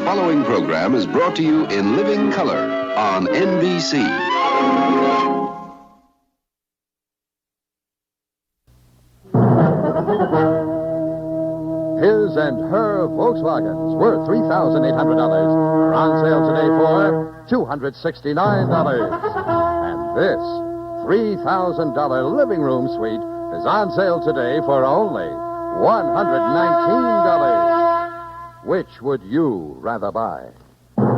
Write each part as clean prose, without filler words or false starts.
following program is brought to you in living color on NBC. His and her Volkswagens, worth $3,800, are on sale today for $269. And this $3,000 living room suite is on sale today for only $119. Which would you rather buy?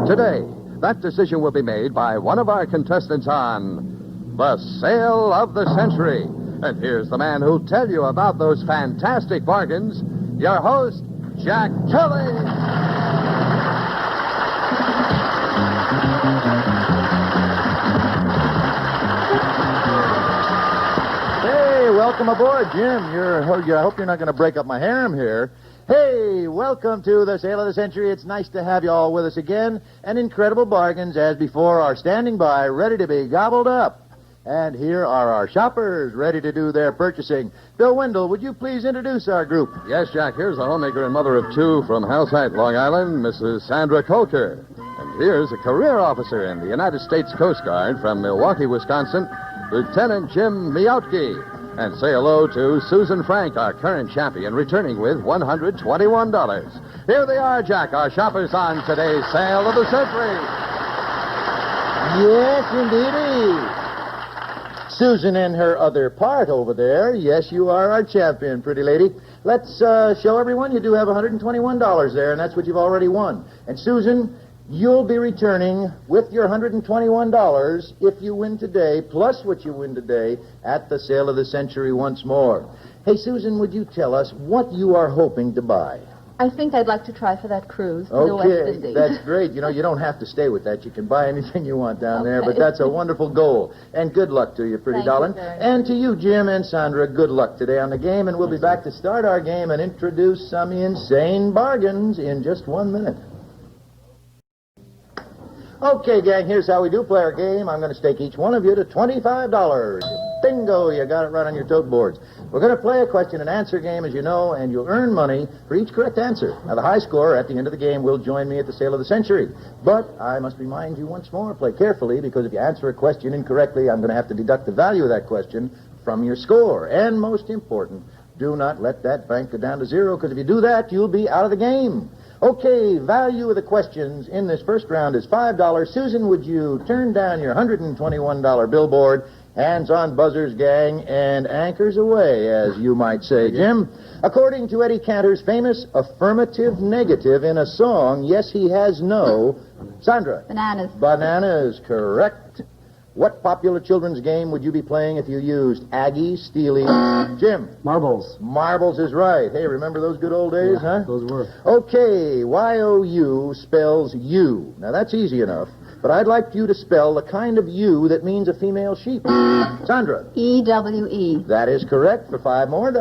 Today, that decision will be made by one of our contestants on The Sale of the Century. And here's the man who'll tell you about those fantastic bargains, your host, Jack Kelly. Hey, welcome aboard, Jim. I hope you're not going to break up my harem here. Hey, welcome to the Sale of the Century. It's nice to have you all with us again. And incredible bargains, as before, are standing by, ready to be gobbled up. And here are our shoppers, ready to do their purchasing. Bill Wendell, would you please introduce our group? Yes, Jack, here's a homemaker and mother of two from Halsite, Long Island, Mrs. Sandra Kolker. And here's a career officer in the United States Coast Guard from Milwaukee, Wisconsin, Lieutenant Jim Miotke. And say hello to Susan Frank, our current champion, returning with $121. Here they are, Jack, our shoppers on today's Sale of the Century. Yes, indeedy. Susan and her other part over there. Yes, you are our champion, pretty lady. Let's show everyone you do have $121 there, and that's what you've already won. And Susan, you'll be returning with your $121 if you win today, plus what you win today at the Sale of the Century once more. Hey, Susan, would you tell us what you are hoping to buy? I think I'd like to try for that cruise to the West Indies. That's great. You know, you don't have to stay with that. You can buy anything you want down there, but that's a wonderful goal. And good luck to you, pretty darling. And to you, Jim and Sandra, good luck today on the game, and we'll be back to start our game and introduce some insane bargains in just 1 minute. Okay, gang, here's how we do play our game. I'm going to stake each one of you to $25. Bingo, you got it right on your tote boards. We're going to play a question and answer game, as you know, and you'll earn money for each correct answer. Now, the high scorer at the end of the game will join me at the Sale of the Century. But I must remind you once more, play carefully, because if you answer a question incorrectly, I'm going to have to deduct the value of that question from your score. And most important, do not let that bank go down to zero, because if you do that, you'll be out of the game. Okay, value of the questions in this first round is $5. Susan, would you turn down your $121 billboard? Hands on buzzers, gang, and anchors away, as you might say, Jim. According to Eddie Cantor's famous affirmative negative in a song, yes, he has no. Sandra? Bananas. Bananas, correct. What popular children's game would you be playing if you used Aggie, Steely? Jim? Marbles. Marbles is right. Hey, remember those good old days, huh? Those were. Okay, Y-O-U spells you. Now, that's easy enough. But I'd like you to spell the kind of U that means a female sheep. Sandra? E-W-E. That is correct for $5 more.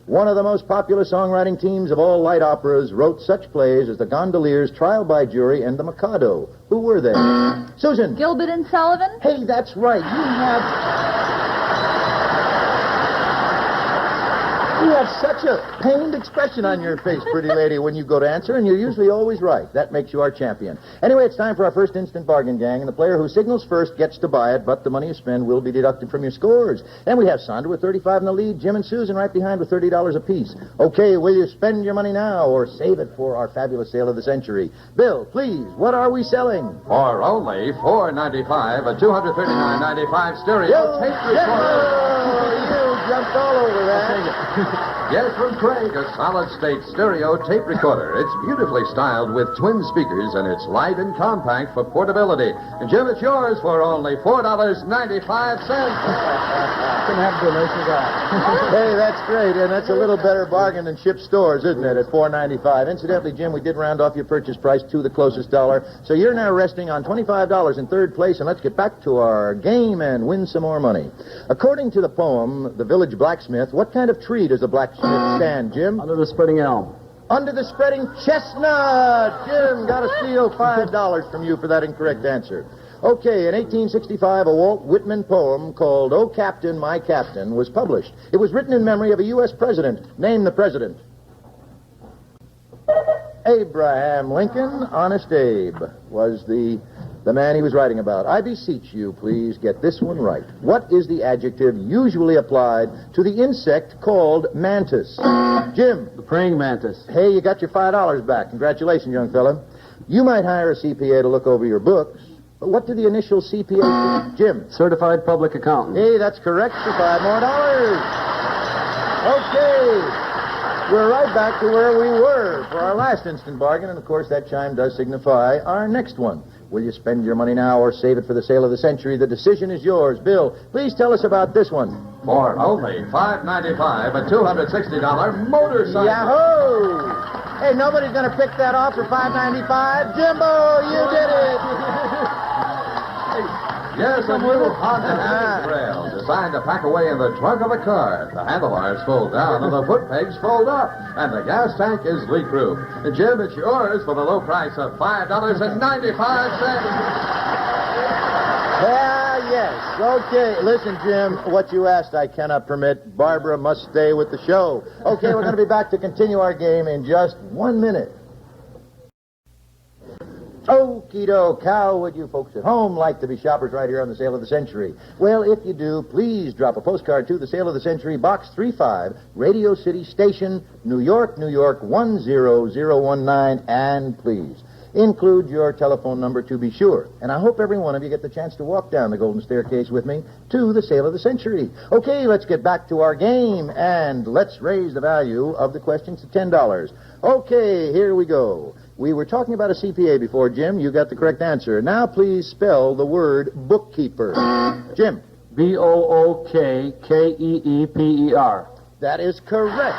One of the most popular songwriting teams of all light operas wrote such plays as The Gondoliers, Trial by Jury, and The Mikado. Who were they? Susan? Gilbert and Sullivan? Hey, that's right. You have such a pained expression on your face, pretty lady, when you go to answer, and you're usually always right. That makes you our champion. Anyway, it's time for our first instant bargain, gang, and the player who signals first gets to buy it, but the money you spend will be deducted from your scores. Then we have Sandra with 35 in the lead, Jim and Susan right behind with $30 apiece. Okay, will you spend your money now or save it for our fabulous Sale of the Century? Bill, please, what are we selling? For only $4.95, a $239.95 stereo tape recorder. You jumped all over that. Yes, from Craig, a solid-state stereo tape recorder. It's beautifully styled with twin speakers, and it's light and compact for portability. And, Jim, it's yours for only $4.95. Can have a nicer guy. Hey, that's great, and that's a little better bargain than Ship Stores, isn't it, at $4.95. Incidentally, Jim, we did round off your purchase price to the closest dollar, so you're now resting on $25 in third place, and let's get back to our game and win some more money. According to the poem, The Village Blacksmith, what kind of tree does the blacksmith stand, Jim? Under the spreading elm. Under the spreading chestnut. Jim, got to steal $5 from you for that incorrect answer. Okay, in 1865, a Walt Whitman poem called "Oh Captain, My Captain" was published. It was written in memory of a U.S. president. Name the president. Abraham Lincoln, Honest Abe, was the man he was writing about. I beseech you, please get this one right. What is the adjective usually applied to the insect called mantis? Jim. The praying mantis. Hey, you got your $5 back. Congratulations, young fella. You might hire a CPA to look over your books, but what do the initial CPA... Jim. Certified public accountant. Hey, that's correct for $5 more. Okay. We're right back to where we were for our last instant bargain, and of course that chime does signify our next one. Will you spend your money now or save it for the sale of the century? The decision is yours. Bill, please tell us about this one. For only $5.95, a $260 motorcycle. Yahoo! Hey, nobody's going to pick that off for $5.95. Jimbo, you did it! Yes, a new Honda Civic Trail designed to pack away in the trunk of a car. The handlebars fold down and the foot pegs fold up, and the gas tank is leak-proof. And Jim, it's yours for the low price of $5.95. Yes. Okay, listen, Jim, what you asked I cannot permit. Barbara must stay with the show. Okay, we're going to be back to continue our game in just 1 minute. Okie doke. How would you folks at home like to be shoppers right here on the Sale of the Century? Well, if you do, please drop a postcard to the Sale of the Century, Box 35, Radio City Station, New York, New York 10019, and please include your telephone number to be sure. And I hope every one of you get the chance to walk down the golden staircase with me to the Sale of the Century. Okay, let's get back to our game, and let's raise the value of the questions to $10. Okay, here we go. We were talking about a CPA before, Jim. You got the correct answer. Now please spell the word bookkeeper. Jim. B-O-O-K-K-E-E-P-E-R. That is correct.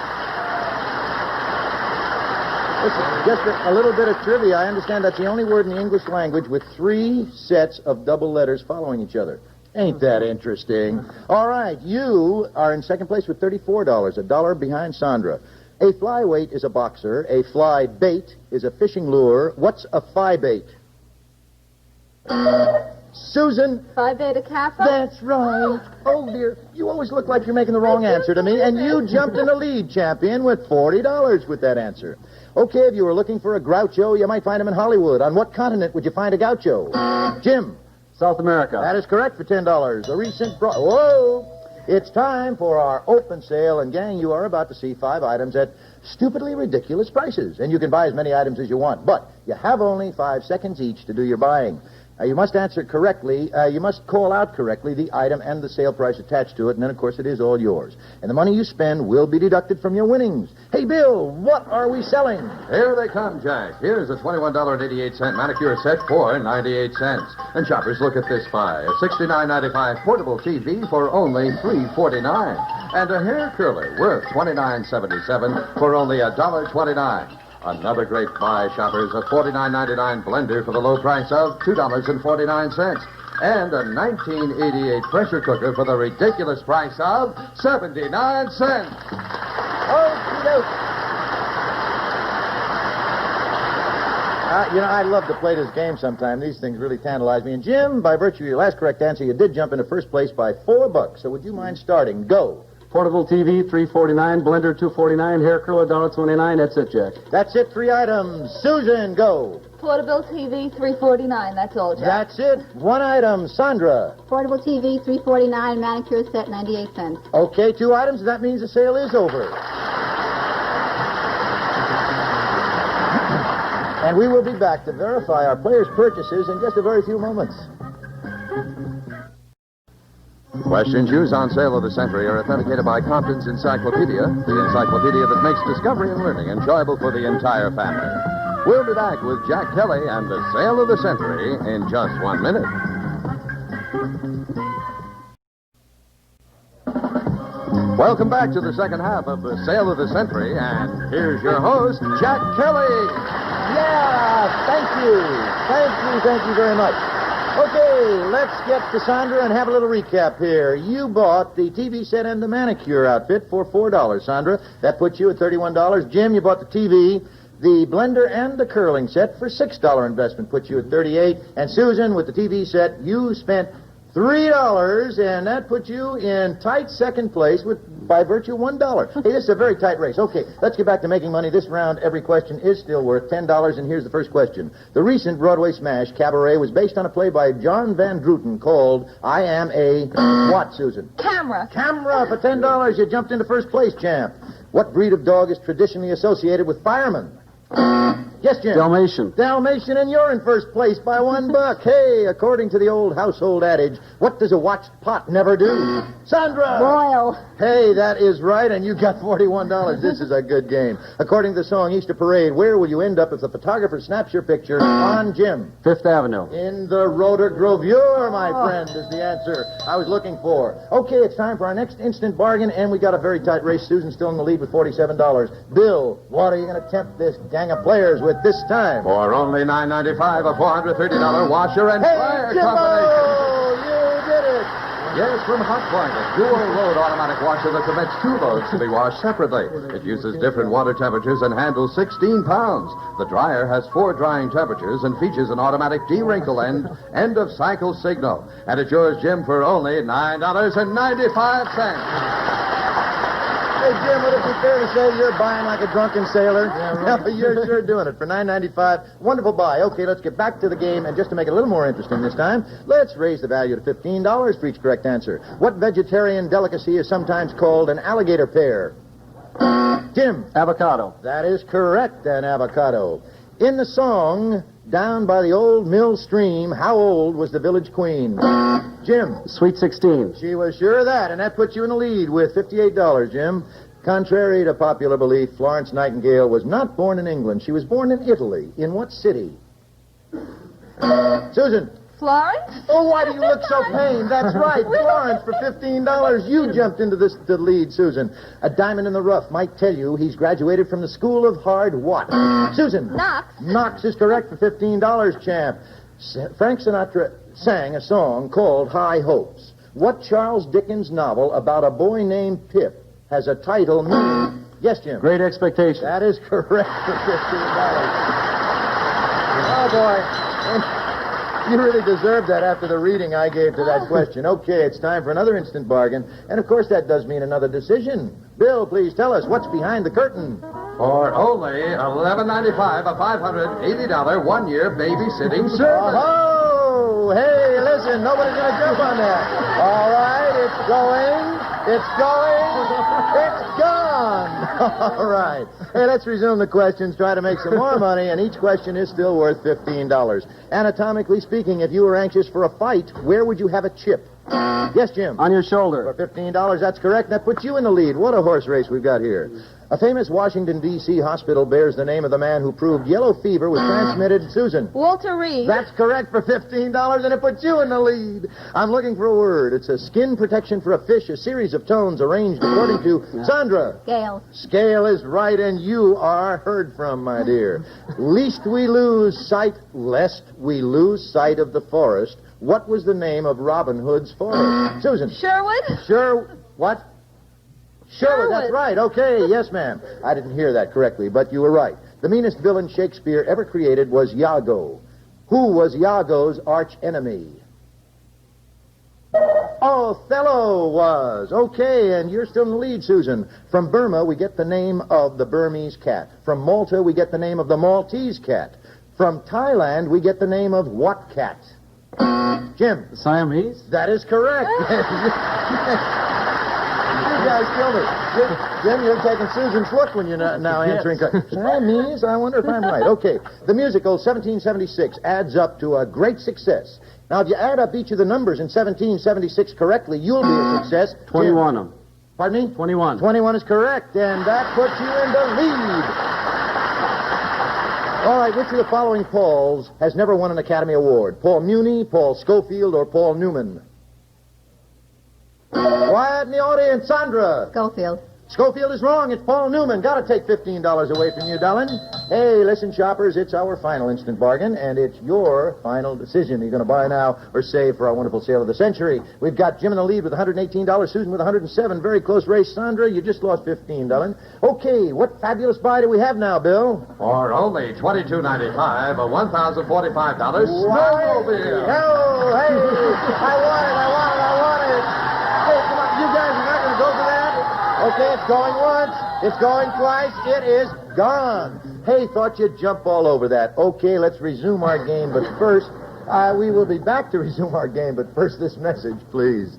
Listen, just a little bit of trivia. I understand that's the only word in the English language with 3 sets of double letters following each other. Ain't that interesting? All right, you are in second place with $34, a dollar behind Sandra. A flyweight is a boxer. A fly bait is a fishing lure. What's a phi bait? Susan. Phi Beta Kappa? That's right. Oh, dear. You always look like you're making the wrong answer to me, and you jumped in the lead, champion, with $40 with that answer. Okay, if you were looking for a groucho, you might find him in Hollywood. On what continent would you find a gaucho? Jim. South America. That is correct for $10. A recent... Whoa! It's time for our open sale, and gang, you are about to see 5 items at stupidly ridiculous prices. And you can buy as many items as you want, but you have only 5 seconds each to do your buying. You must answer correctly. You must call out correctly the item and the sale price attached to it, and then, of course, it is all yours. And the money you spend will be deducted from your winnings. Hey, Bill, what are we selling? Here they come, Jack. Here's a $21.88 manicure set for 98 cents. And shoppers, look at this buy. A $69.95 portable TV for only $3.49. And a hair curler worth $29.77 for only $1.29. Another great buy, shoppers, a $49.99 blender for the low price of $2.49. And a 1988 pressure cooker for the ridiculous price of 79 cents. I love to play this game sometime. These things really tantalize me. And Jim, by virtue of your last correct answer, you did jump into first place by $4. So would you mind starting? Go. Portable TV, $3.49. Blender, $2.49. Hair curler, $1.29. That's it, Jack. That's it. 3 items. Susan, go. Portable TV, $3.49. That's all, Jack. That's it. 1 item. Sandra. Portable TV, $3.49. Manicure set, 98 cents. Okay, 2 items. That means the sale is over. And we will be back to verify our players' purchases in just a very few moments. Questions used on Sale of the Century are authenticated by Compton's Encyclopedia, the encyclopedia that makes discovery and learning enjoyable for the entire family. We'll be back with Jack Kelly and the Sale of the Century in just 1 minute. Welcome back to the second half of the Sale of the Century, and here's your host, Jack Kelly. Yeah, thank you. Thank you very much. Okay, let's get to Sandra and have a little recap here. You bought the TV set and the manicure outfit for $4, Sandra. That puts you at $31. Jim, you bought the TV, the blender, and the curling set for $6 investment puts you at $38. And Susan, with the TV set, you spent $3, and that puts you in tight second place by virtue of $1. Hey, this is a very tight race. Okay, let's get back to making money. This round, every question is still worth $10, and here's the first question. The recent Broadway smash, Cabaret, was based on a play by John Van Druten called I Am a... What, Susan? Camera. Camera for $10. You jumped into first place, champ. What breed of dog is traditionally associated with firemen? Yes, Jim. Dalmatian. Dalmatian, and you're in first place by $1. Hey, according to the old household adage, what does a watched pot never do? Sandra! Boil. Hey, that is right, and you got $41. This is a good game. According to the song Easter Parade, where will you end up if the photographer snaps your picture on Jim? Fifth Avenue. In the Rotogravure, my friend, is the answer I was looking for. Okay, it's time for our next instant bargain, and we got a very tight race. Susan's still in the lead with $47. Bill, what are you going to tempt this gang of players with this time? For only $9.95, a $430 washer and dryer Jimbo! combination. You did it! Yes, from Hot Point, a dual-load automatic washer that permits 2 loads to be washed separately. It uses different water temperatures and handles 16 pounds. The dryer has 4 drying temperatures and features an automatic de-wrinkle and end-of-cycle signal. And it's yours, Jim, for only $9.95. Hey, Jim, would it be fair to say you're buying like a drunken sailor? Yeah, right. You're sure doing it for $9.95. Wonderful buy. Okay, let's get back to the game, and just to make it a little more interesting this time, let's raise the value to $15 for each correct answer. What vegetarian delicacy is sometimes called an alligator pear? Jim. Avocado. That is correct, an avocado. In the song, Down by the Old Mill Stream, how old was the village queen? Jim. Sweet 16. She was sure of that, and that puts you in the lead with $58, Jim. Contrary to popular belief, Florence Nightingale was not born in England. She was born in Italy. In what city? Susan. Florence? Oh, why do you look so pained? That's right, Florence for $15. You jumped into the lead, Susan. A diamond in the rough might tell you he's graduated from the School of Hard what? Susan. Knox. Knox is correct for $15, champ. Frank Sinatra sang a song called High Hopes. What Charles Dickens novel about a boy named Pip has a title meaning? Yes, Jim. Great Expectations. That is correct for $15. Oh, boy. You really deserved that after the reading I gave to that question. Okay, it's time for another instant bargain. And, of course, that does mean another decision. Bill, please tell us what's behind the curtain. For only $11.95, a $580 one-year babysitting service. Oh, hey, listen, nobody's going to jump on that. All right, it's going. It's gone. All right. Hey, let's resume the questions, try to make some more money, and each question is still worth $15. Anatomically speaking, if you were anxious for a fight, where would you have a chip? Yes, Jim. On your shoulder. For $15, that's correct. That puts you in the lead. What a horse race we've got here. A famous Washington, D.C. hospital bears the name of the man who proved yellow fever was transmitted. Susan. Walter Reed. That's correct for $15, and it puts you in the lead. I'm looking for a word. It's a skin protection for a fish, a series of tones arranged according to Sandra. Scale. Scale is right, and you are heard from, my dear. Lest we lose sight of the forest. What was the name of Robin Hood's forest? Susan. Sherwood. What? Sherwood, that's right. Okay, yes, ma'am. I didn't hear that correctly, but you were right. The meanest villain Shakespeare ever created was Iago. Who was Iago's arch enemy? Othello was. Okay, and you're still in the lead, Susan. From Burma, we get the name of the Burmese cat. From Malta, we get the name of the Maltese cat. From Thailand, we get the name of what cat? Jim. Siamese? That is correct. You guys killed it. Jim, you're taking Susan's look when you're now answering. Siamese? I wonder if I'm right. Okay. The musical 1776 adds up to a great success. Now, if you add up each of the numbers in 1776 correctly, you'll be a success. 21 of them. Pardon me? 21. 21 is correct, and that puts you in the lead. All right, which of the following Pauls has never won an Academy Award? Paul Muni, Paul Schofield, or Paul Newman? Quiet in the audience, Sandra. Schofield. Schofield is wrong. It's Paul Newman. Got to take $15 away from you, darling. Hey, listen, shoppers, it's our final instant bargain, and it's your final decision. Are you going to buy now or save for our wonderful sale of the century? We've got Jim in the lead with $118, Susan with $107. Very close race. Sandra, you just lost $15, darling. Okay, what fabulous buy do we have now, Bill? For only $22.95, a $1,045 snowmobile. Oh, hey, I want it. Hey, come on, you guys are not going to go for that? Okay, it's going once. It's going twice. It is gone. Hey, thought you'd jump all over that. Okay, let's resume our game, but first, we will be back to resume our game, but first this message, please.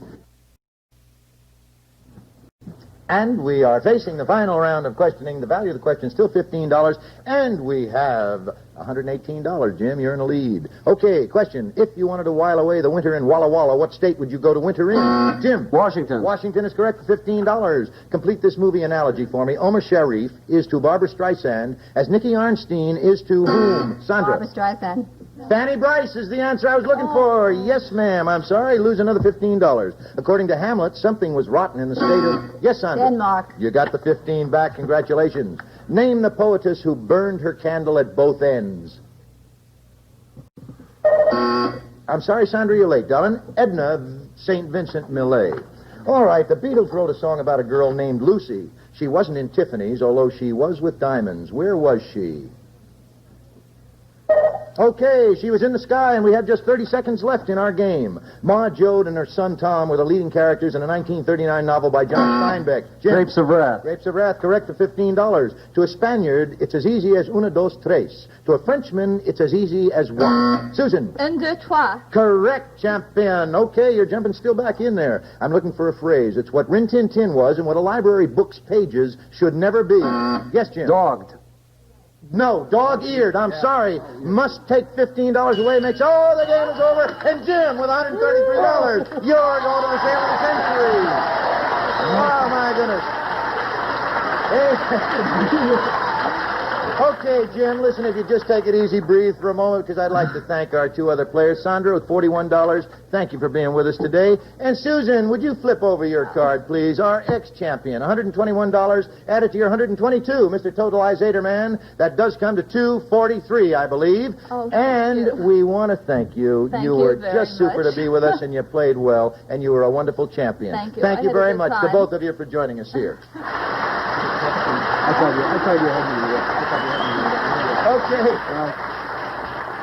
And we are facing the final round of questioning. The value of the question is still $15, and we have $118. Jim, you're in the lead. Okay, question. If you wanted to while away the winter in Walla Walla, what state would you go to winter in? Jim. Washington. Washington is correct for $15. Complete this movie analogy for me. Omar Sharif is to Barbara Streisand as Nicky Arnstein is to whom? Sandra. Barbara Streisand. Fanny Bryce is the answer I was looking for. Yes, ma'am. I'm sorry. Lose another $15. According to Hamlet, something was rotten in the state of... Yes, Sandra. Denmark. You got the 15 back. Congratulations. Name the poetess who burned her candle at both ends. I'm sorry, Sandra, you're late, darling. Edna St. Vincent Millay. All right, the Beatles wrote a song about a girl named Lucy. She wasn't in Tiffany's, although she was with diamonds. Where was she? Okay, she was in the sky, and we have just 30 seconds left in our game. Ma Jode and her son Tom were the leading characters in a 1939 novel by John Steinbeck. Jim. Grapes of Wrath. Grapes of Wrath, correct for $15. To a Spaniard, it's as easy as una, dos, tres. To a Frenchman, it's as easy as one. Susan. Un, deux, trois. Correct, champion. Okay, you're jumping still back in there. I'm looking for a phrase. It's what Rin Tin Tin was and what a library book's pages should never be. Yes, Jim. Dogged. No, dog-eared. I'm sorry. Must take $15 away. Makes, oh, the game is over. And Jim with $133. You're going to the sale of the century. Oh, my goodness. Hey. Okay, Jim, listen, if you just take it easy, breathe for a moment, because I'd like to thank our two other players. Sandra with $41. Thank you for being with us today. And Susan, would you flip over your card, please? Our ex-champion, $121. Add it to your $122, Mr. Totalizator Man. That does come to $243, I believe. Oh, and we want to thank you. Thank you you were very just super much. to be with us, and you played well, and you were a wonderful champion. Thank you. Thank I you had a very good much to time. both of you for joining us here. I thought you had me. Okay.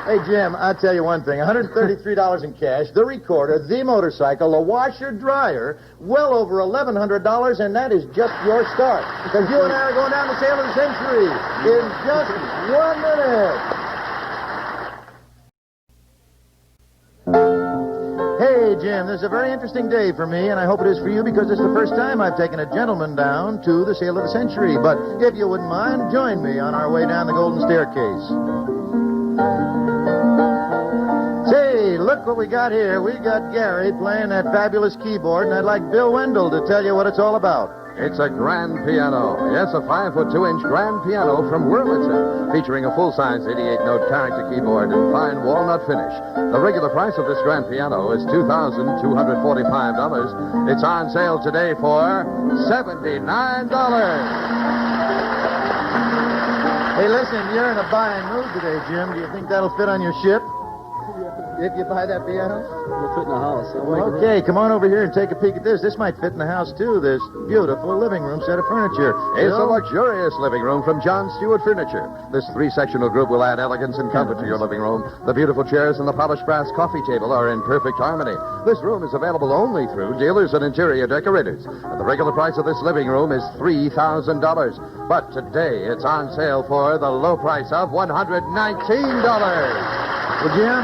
Hey, Jim, I'll tell you one thing. $133 in cash, the recorder, the motorcycle, the washer-dryer, well over $1,100, and that is just your start. Because you and I are going down the sale of the century in just 1 minute. Hey, Jim, this is a very interesting day for me, and I hope it is for you because it's the first time I've taken a gentleman down to the sale of the century. But if you wouldn't mind, join me on our way down the golden staircase. Say, look what we got here. We got Gary playing that fabulous keyboard, and I'd like Bill Wendell to tell you what it's all about. It's a grand piano. Yes, a 5'2" grand piano from Wurlitzer, featuring a full-size 88-note character keyboard and fine walnut finish. The regular price of this grand piano is $2,245. It's on sale today for $79. Hey, listen, you're in a buying mood today, Jim. Do you think that'll fit on your ship? If you buy that piano? It'll fit in the house. Okay, come on over here and take a peek at this. This might fit in the house, too. This beautiful living room set of furniture. It's a luxurious living room from John Stewart Furniture. This three-sectional group will add elegance and comfort to your living room. The beautiful chairs and the polished brass coffee table are in perfect harmony. This room is available only through dealers and interior decorators. And the regular price of this living room is $3,000. But today it's on sale for the low price of $119. Well, Jim,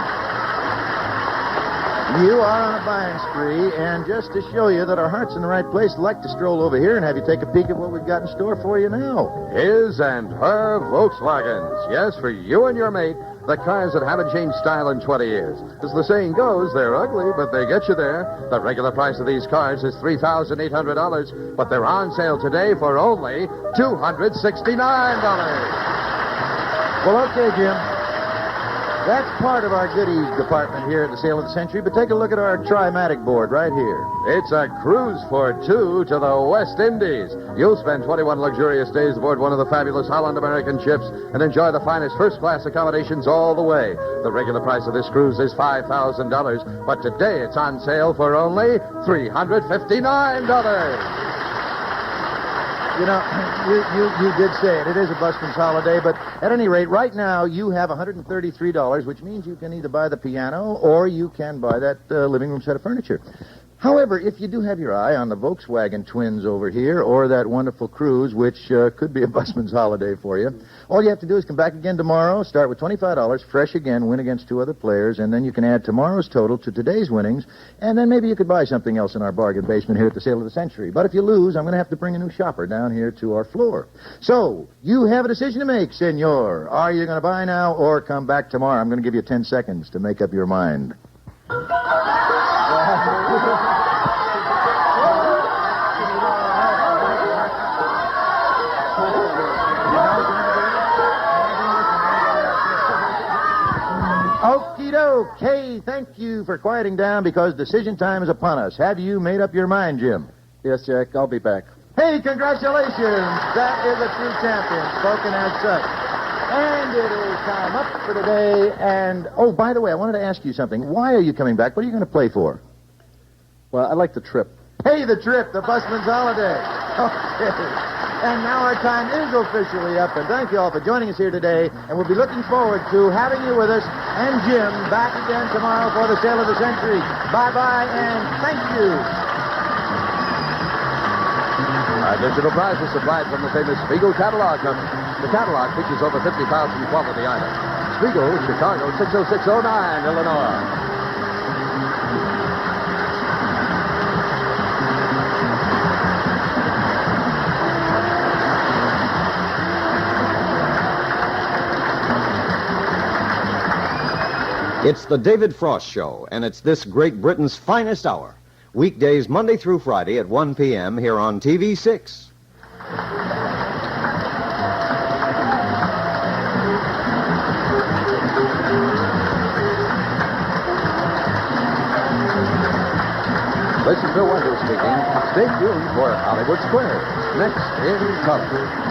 you are on a buying spree, and just to show you that our heart's in the right place, I'd like to stroll over here and have you take a peek at what we've got in store for you now. His and her Volkswagens. Yes, for you and your mate, the cars that haven't changed style in 20 years. As the saying goes, they're ugly, but they get you there. The regular price of these cars is $3,800, but they're on sale today for only $269. Well, okay, Jim. That's part of our goodies department here at the Sale of the Century, but take a look at our Trimatic board right here. It's a cruise for two to the West Indies. You'll spend 21 luxurious days aboard one of the fabulous Holland American ships and enjoy the finest first-class accommodations all the way. The regular price of this cruise is $5,000, but today it's on sale for only $359. You know, you did say it. It is a busman's holiday, but at any rate, right now you have $133, which means you can either buy the piano or you can buy that living room set of furniture. However, if you do have your eye on the Volkswagen twins over here or that wonderful cruise, which could be a busman's holiday for you, all you have to do is come back again tomorrow, start with $25, fresh again, win against two other players, and then you can add tomorrow's total to today's winnings, and then maybe you could buy something else in our bargain basement here at the Sale of the Century. But if you lose, I'm going to have to bring a new shopper down here to our floor. So, you have a decision to make, senor. Are you going to buy now or come back tomorrow? I'm going to give you 10 seconds to make up your mind. Okie doke. Hey, thank you for quieting down because decision time is upon us. Have you made up your mind, Jim? Yes, Jack, I'll be back. Hey, congratulations. That is a true champion, spoken as such. And it is time up for today. And, oh, by the way, I wanted to ask you something. Why are you coming back? What are you going to play for? Well, I like the trip. Hey, the trip, the busman's holiday. Okay. And now our time is officially up, and thank you all for joining us here today, and we'll be looking forward to having you with us and Jim back again tomorrow for the Sale of the Century. Bye-bye, and thank you. Additional prizes supplied from the famous Spiegel Catalog Company. The catalog features over 50,000 quality items. Spiegel, Chicago, 60609, Illinois. It's the David Frost Show, and it's this Great Britain's finest hour. Weekdays Monday through Friday at 1 p.m. here on TV6. This is Bill Wendell speaking. Stay tuned for Hollywood Square, next in color.